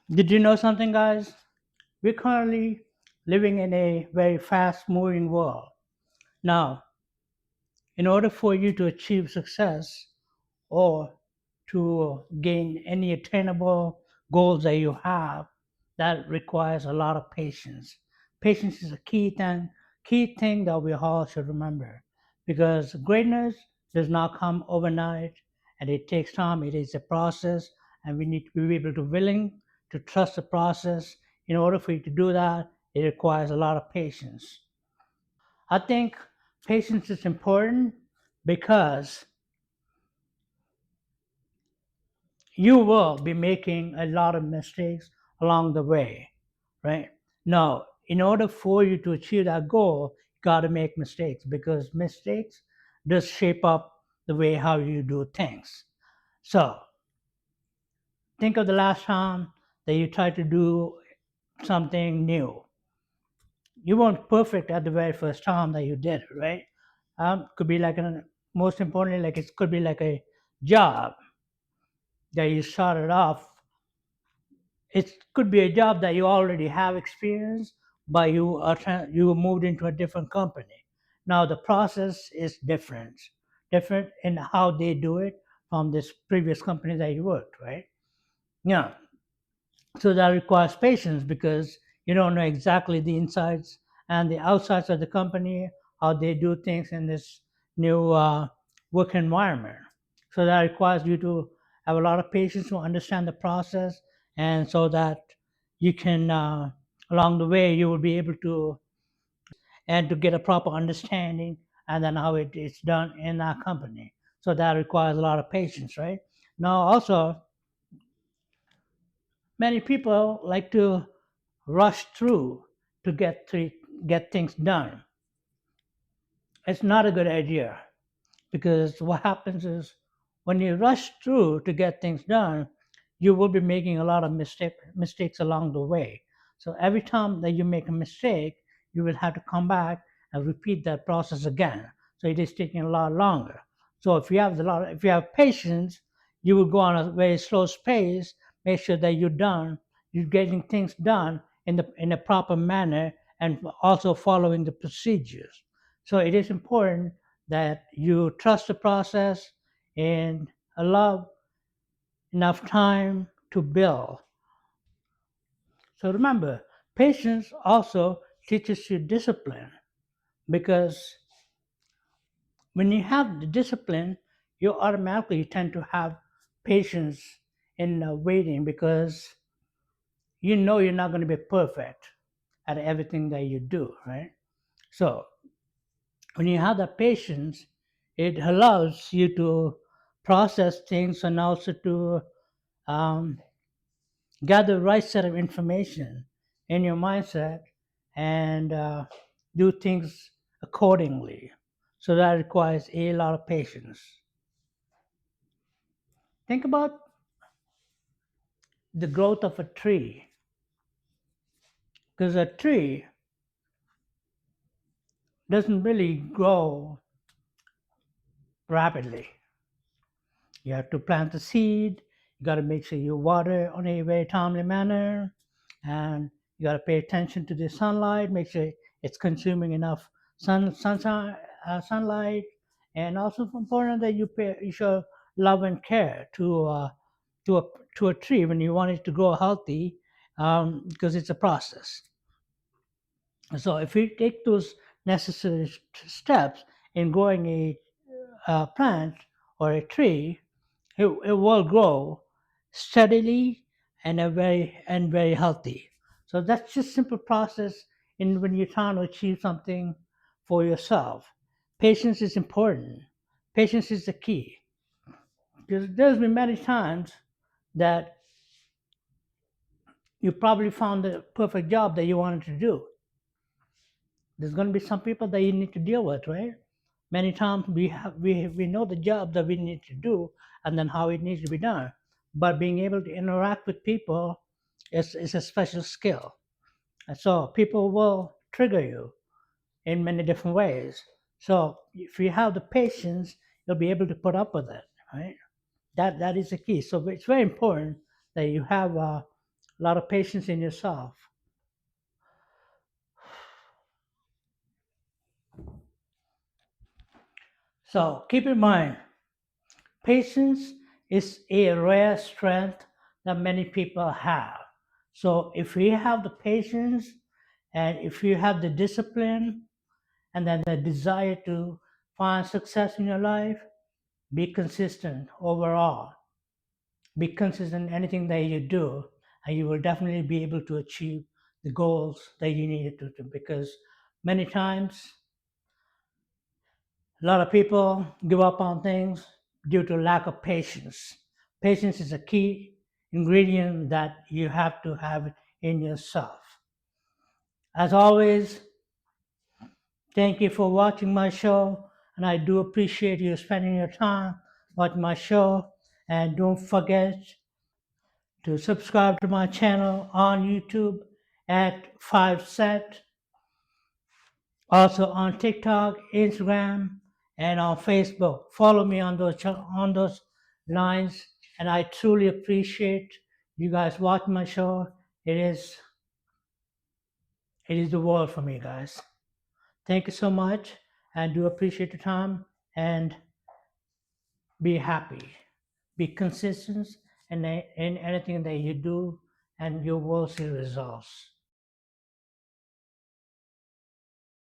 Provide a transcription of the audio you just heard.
Did you know something, guys? We're currently living in a very fast moving world. Now, in order for you to achieve success or to gain any attainable goals that you have, that requires a lot of patience. Patience is a key thing that we all should remember because greatness does not come overnight and it takes time. It is a process and we need to be able to willing to trust the process. In order for you to do that, it requires a lot of patience. I think patience is important because you will be making a lot of mistakes along the way, right? Now, in order for you to achieve that goal, you got to make mistakes because mistakes does shape up the way how you do things. So, think of the last time that you tried to do something new. You weren't perfect at the very first time that you did it, right? Could be like most importantly, like it could be like a job that you started off. It could be a job that you already have experience, but you moved into a different company. Now the process is different in how they do it from this previous company that you worked, right? Yeah, so that requires patience because you don't know exactly the insides and the outsides of the company, how they do things in this new work environment. So that requires you to have a lot of patience to understand the process, and so that you can, along the way, you will be able to and to get a proper understanding and then how it is done in that company. So that requires a lot of patience, right? Now, also, many people like to rush through to get things done. It's not a good idea because what happens is when you rush through to get things done, you will be making a lot of mistakes along the way. So every time that you make a mistake, you will have to come back and repeat that process again. So it is taking a lot longer. So if you have patience, you will go on a very slow pace, make sure that you're getting things done in a proper manner and also following the procedures. So it is important that you trust the process and allow enough time to build. So remember, patience also teaches you discipline because when you have the discipline, you automatically tend to have patience in waiting because you know you're not going to be perfect at everything that you do, right? So when you have that patience, it allows you to process things and also to um, gather the right set of information in your mindset and do things accordingly. So that requires a lot of patience. Think about the growth of a tree, because a tree doesn't really grow rapidly. You have to plant the seed. You got to make sure you water on a very timely manner, and you got to pay attention to the sunlight. Make sure it's consuming enough sunlight, and also important that you show love and care to a to a tree when you want it to grow healthy, because it's a process. So if you take those necessary steps in growing a plant or a tree, it will grow steadily and very healthy. So that's just simple process in when you're trying to achieve something for yourself. Patience is important. Patience is the key. Because there's been many times that you probably found the perfect job that you wanted to do. There's going to be some people that you need to deal with, right? Many times we know the job that we need to do and then how it needs to be done, but being able to interact with people is a special skill, and so people will trigger you in many different ways. So if you have the patience, you'll be able to put up with it, right? That is the key. So it's very important that you have a lot of patience in yourself. So keep in mind, patience is a rare strength that many people have. So if you have the patience and if you have the discipline and then the desire to find success in your life, be consistent overall. Be consistent in anything that you do, and you will definitely be able to achieve the goals that you needed to do. Because many times, a lot of people give up on things due to lack of patience. Patience is a key ingredient that you have to have in yourself. As always, thank you for watching my show, and I do appreciate you spending your time watching my show. And don't forget to subscribe to my channel on YouTube at Fiveset, also on TikTok, Instagram, and on Facebook. Follow me on those lines, and I truly appreciate you guys watching my show. It is the world for me, guys. Thank you so much, and do appreciate your time, and be happy, be consistent in anything that you do, and you will see results.